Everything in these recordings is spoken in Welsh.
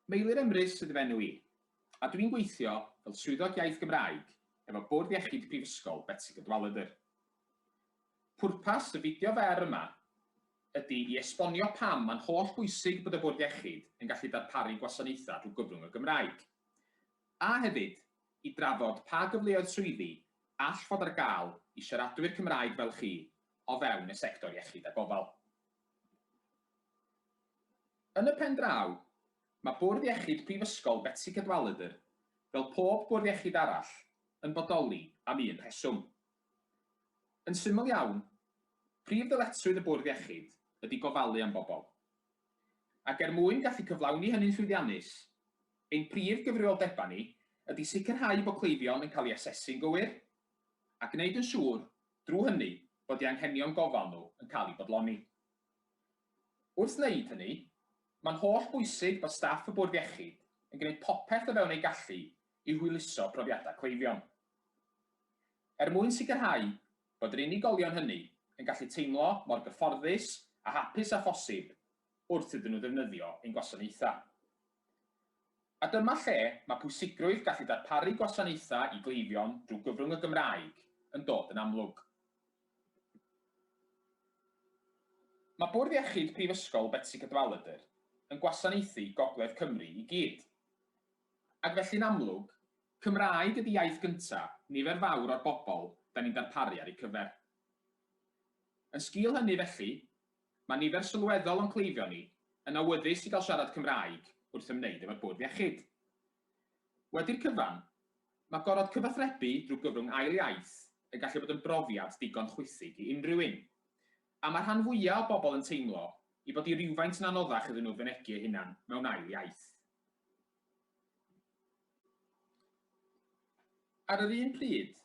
Meilir Emrys sydd efenw I, a dwi'n gweithio fel swyddog iaith Gymraeg efo Bwrdd Iechyd Prifysgol Gydwalydr. Pwrpas y fideo fer yma ydy i esbonio pam mae'n holl bwysig bod y Bwrdd Iechyd yn gallu darparu gwasanaethau drwy gyfrwng y Gymraeg, a hefyd i drafod pa gyfleoedd swyddi all fod ar gael i siaradwyr Cymraeg fel chi o fewn y sector iechyd a gofal. Yn y pen draw, mae Bwrdd Iechyd Prifysgol Gydwalydr, fel pob bwrdd iechyd arall, yn bodoli am un rheswm. Yn syml iawn, prif ddyletswydd y Bwrdd Iechyd ydy gofalu am bobl. Ac mwyn gallu cyflawni hynny'n llwyddiannus, ein prif gyfrioldeba ni ydy sicrhau bod cleifion yn cael ei asesu'n gywir, a gwneud yn siŵr, drwy hynny, bod eu anghenion gofal nhw yn cael ei bodloni. Wrth wneud hynny, mae'n holl bwysig bod staff y Bwrdd Iechyd yn gwneud popeth o fewn ei gallu i hwyluso profiadau cleifion. Mwyn sicrhau bod yr unigolion hynny yn gallu teimlo mor gyfforddus a hapus a phosib wrth iddyn nhw ddefnyddio ein gwasanaethau. A dyma lle mae pwysigrwydd gallu darparu gwasanaethau i gleifion drwy gyfrwng y Gymraeg yn dod yn amlwg. Mae Bwrdd Iechyd Prifysgol Gydwalydr yn gwasanaethu Gogledd Cymru i gyd. Ac felly'n amlwg, Cymraeg ydy iaith gyntaf nifer fawr o'r bobl da ni'n darparu ar ei cyfer. Yn sgil hynny felly, mae nifer sylweddol o'n cleifion ni yn awyddus i gael siarad Cymraeg wrth ymwneud efo'r Bwrdd Iechyd. Wedi'r cyfan, mae gorfod cyfathrebu drwy gyfrwng ail iaith yn gallu bod yn brofiad digon chwysig i unrhyw un. A mae'r rhan fwyaf o bobl yn teimlo i bod i rywfaint yn anoddach iddyn nhw fynegu eu hunain mewn ail iaith. Ar yr un pryd,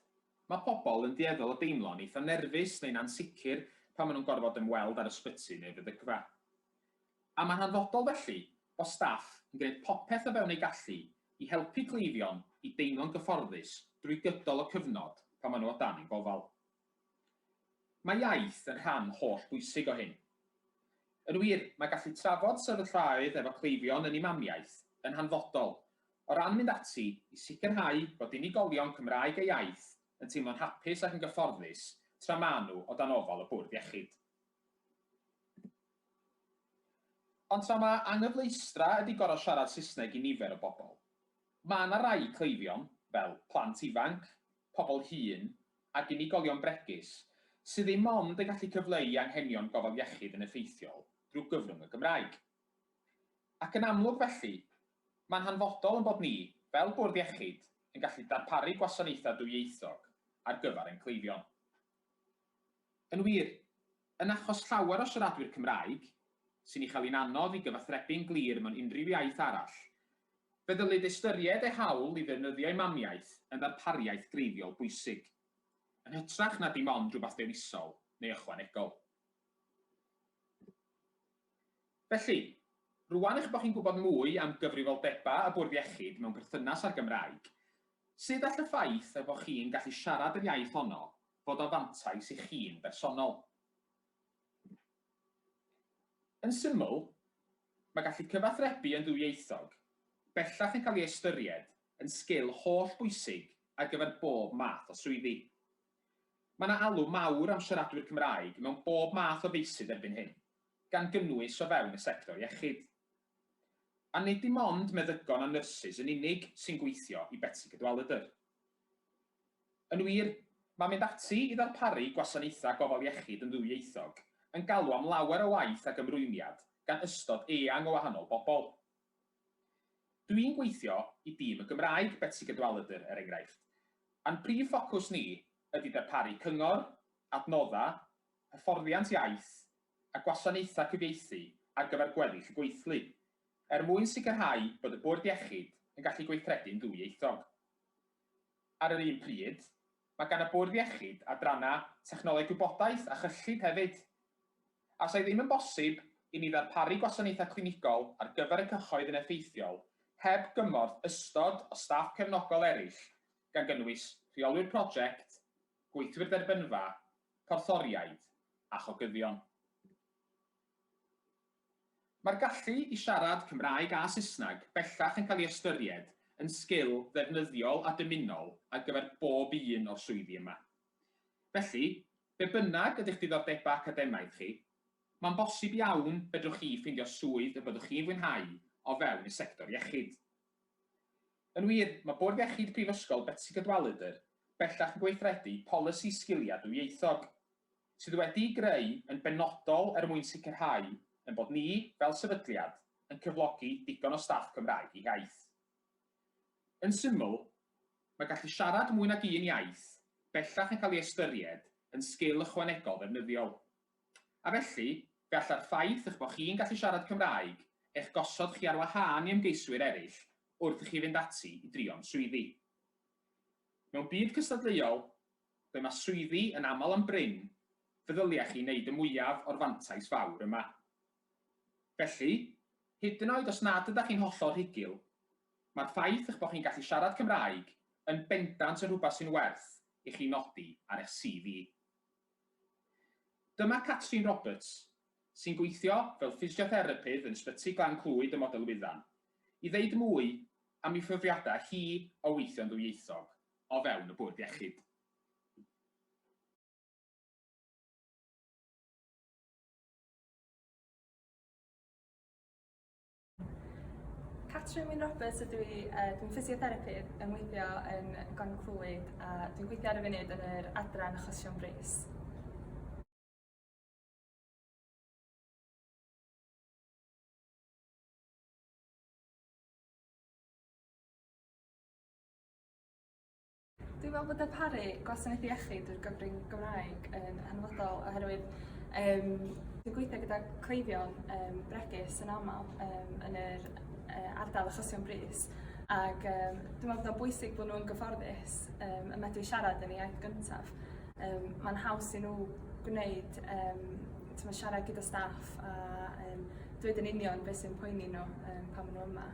mae pobl yn dueddol o deimlo'n eitha nerfus neu'n ansicr pan maen nhw'n gorfod ymweld ar ysbyty neu feddygfa. A mae'n hanfodol felly bod staff yn gwneud popeth o fewn ei gallu i helpu cleifion i deimlo'n gyfforddus drwy gydol y cyfnod pan maen nhw o dan ein gofal. Mae iaith yn rhan holl bwysig o hyn. Yn wir, mae gallu trafod sefyllfaoedd efo cleifion yn imamiaeth yn hanfodol o ran mynd ati i sicrhau bod unigolion Cymraeg a iaith yn teimlo'n hapus ac yn gyfforddus tra maen nhw o dan ofal y Bwrdd Iechyd. Ond tra mae anghyfleustra ydy gorfod siarad Saesneg i nifer o bobl, mae yna rai cleifion, fel plant ifanc, pobl hŷn ac unigolion bregus, sydd ddim ond yn gallu cyfleu anghenion gofal iechyd yn effeithiol drwy gyfrwng y Gymraeg. Ac yn amlwg felly, mae'n hanfodol yn bod ni, fel Bwrdd Iechyd, yn gallu darparu gwasanaethau dwyieithog ar gyfer ein cleifion. Yn wir, yn achos llawer o siaradwyr Cymraeg, sy'n ei chael ei anodd i gyfathrebu'n glir mewn unrhyw iaith arall, fe ddylid ystyried eu hawl i ddefnyddio imamiaeth yn ddarpariaeth greiddiol bwysig, yn hytrach na dim ond rhywbeth dewisol neu ychwanegol. Felly, rwan eich bod chi'n gwybod mwy am gyfrifoldeba y Bwrdd Iechyd mewn perthynas â'r Gymraeg, sut all y ffaith y bod chi'n gallu siarad yr iaith honno fod o fantais i chi'n bersonol? Yn syml, mae gallu cyfathrebu yn ddwyieithog bellach yn cael ei ystyried yn sgil holl bwysig ar gyfer bob math o swyddi. Mae yna alw mawr am siaradwyr Cymraeg mewn bob math o feysydd erbyn hyn, gan gynnwys o fewn y sector iechyd. A nid dim ond meddygon a nyrsys yn unig sy'n gweithio i Gydwalydr. Yn wir, mae mynd ati i ddarparu gwasanaethau gofal iechyd yn ddwyieithog yn galw am lawer o waith ac ymrwymiad gan ystod eang o wahanol bobl. Dwi'n gweithio i dîm y Gymraeg Gydwalydr enghraifft, a'n prif ffocws ni ydy darparu cyngor, adnoddau, hyfforddiant iaith a gwasanaethau cyfieithu ar gyfer gweddill y gweithlu, mwyn sicrhau bod y Bwrdd Iechyd yn gallu gweithredu'n ddwyieithog. Ar yr un pryd, mae gan y Bwrdd Iechyd adrannau technoleg gwybodaeth a chyllid hefyd. A sa ddim yn bosib i ni ddarparu gwasanaethau clinigol ar gyfer y cyhoedd yn effeithiol heb gymorth ystod o staff cefnogol eraill gan gynnwys rheolwyr prosiect, gweithwyr derbynfa, porthoriaid a chogyddion. Mae'r gallu i siarad Cymraeg a Saesneg bellach yn cael ei ystyried yn sgil ddefnyddiol a dymunol ar gyfer bob un o'r swyddi yma. Felly, be bynnag ydych diddordebau academaidd chi, mae'n bosib iawn fedrwch chi ffeindio swydd y byddwch chi'n fwynhau o fewn y sector iechyd. Yn wir, mae Bwrdd Iechyd Prifysgol Betsi Cadwaladr bellach yn gweithredu polisi sgiliau dwyieithog, sydd wedi'i greu yn benodol mwyn sicrhau yn bod ni, fel sefydliad, yn cyflogi digon o staff Cymraeg i iaith. Yn syml, mae gallu siarad mwy nag un iaith bellach yn cael ei ystyried yn sgil ychwanegol ddefnyddiol. A felly, fe alla'r ffaith eich bod chi'n gallu siarad Cymraeg eich gosod chi ar wahân i ymgeiswyr eraill wrth i chi fynd ati i drio'n swyddi. Mewn byd cystadleuol, ble mae swyddi yn aml yn bryn, feddylia chi wneud y mwyaf o'r fantais fawr yma. Felly, hyd yn oed os nad ydych chi'n hollol rhugl, mae'r ffaith eich bod chi'n gallu siarad Cymraeg yn bendant yn rhywbeth sy'n werth i chi nodi ar eich CV. Dyma Catrin Roberts, sy'n gweithio fel ffisiotherapidd yn Ysbyty Glan Clwyd y Model Wyddan, i ddeud mwy am ei phrofiadau hi o weithio'n ddwyieithog o fewn y Bwrdd Iechyd. Catrin Roberts ydw i, dwi'n ffisiotherapidd yn weithio yn Glan Clwyd a dwi'n gweithio ar y funud yn yr adran achosion brys. Dwi'n meddwl bod darparu gwasanaeth iechyd i'r gyfrwng Gymraeg yn hanfodol oherwydd dwi'n gweithio gyda cleifion bregus yn aml yn yr ardal achosion brys ac dwi'n meddwl bod o'n bwysig bod nhw'n gyfforddus yn medru siarad yn eu iaith gyntaf. Mae'n haws i nhw gwneud siarad gyda staff a dweud yn union beth sy'n poeni nhw pan maen nhw yma.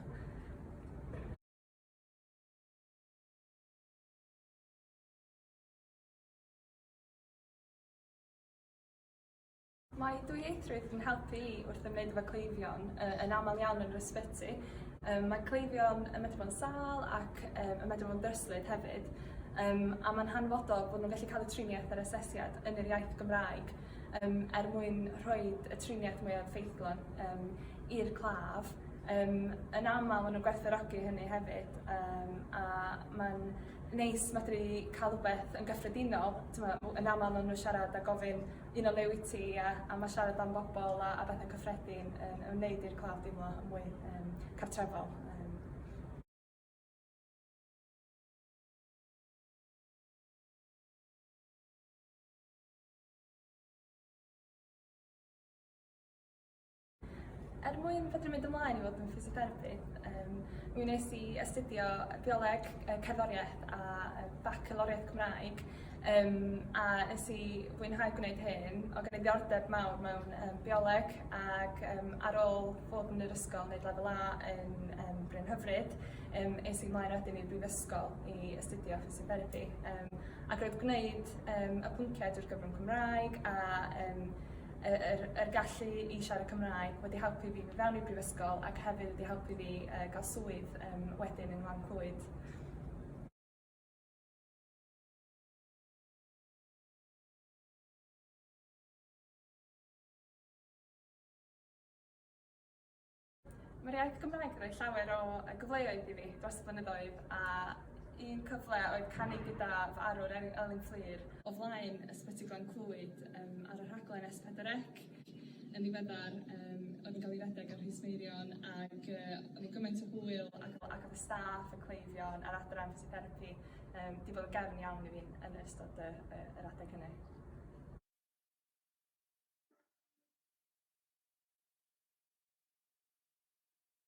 Mae dwyieithrwydd yn helpu i wrth ymwneud efo cleifion yn aml iawn yn yr ysbyty. Mae cleifion yn medru bod yn sâl ac yn medru bod yn dryslyd hefyd. A mae'n hanfodol bod nhw'n gallu cael y triniaeth ar asesiad yn yr iaith Gymraeg mwyn rhoi y triniaeth mwy o ffeithlon i'r claf. Yn aml maen nhw'n gwerthfawrogi hynny hefyd a mae'n neis medru cael rhywbeth yn gyffredinol. Yn aml maen nhw'n siarad a gofyn un o lew i ti a mae siarad am bobl a bethau cyffredin yn wneud i'r claf deimlo mwy cartrefol. Mwyn fedru mynd ymlaen i fod yn ffisiotherapidd, mi wnes i astudio bioleg cerddoriaeth a bacaloriaeth Cymraeg a nes i fwynhau gwneud hyn o gan i ddiordeb mawr mewn bioleg ac ar ôl fod yn yr ysgol wneud lefel A yn Bryn Hyfryd, es i mlaen wedyn i'r brifysgol i astudio ffisiotherapi ac roedd gwneud y pynciau drwy'r gyfrwng Cymraeg a yr gallu i siarad Cymraeg wedi helpu fi fewn i'r brifysgol ac hefyd wedi helpu fi gael swydd wedyn yn Glan Clwyd. Mae'r iaith Gymraeg yn rhoi llawer o gyfleoedd i fi dros y blynyddoedd a un cyfle oedd canu gyda fy arwr Elin Fflir o flaen Ysbyty Glan Clwyd ar y rhaglen S4C. Yn ddiweddar, oedd yn cael ei redeg ar Rhysmeirion ac oedd yn gymaint o hwyl ac oedd y staff, y cleifion a'r adran ffisiotherapi di bod yn gefn iawn i fi yn ystod yr adeg hynny.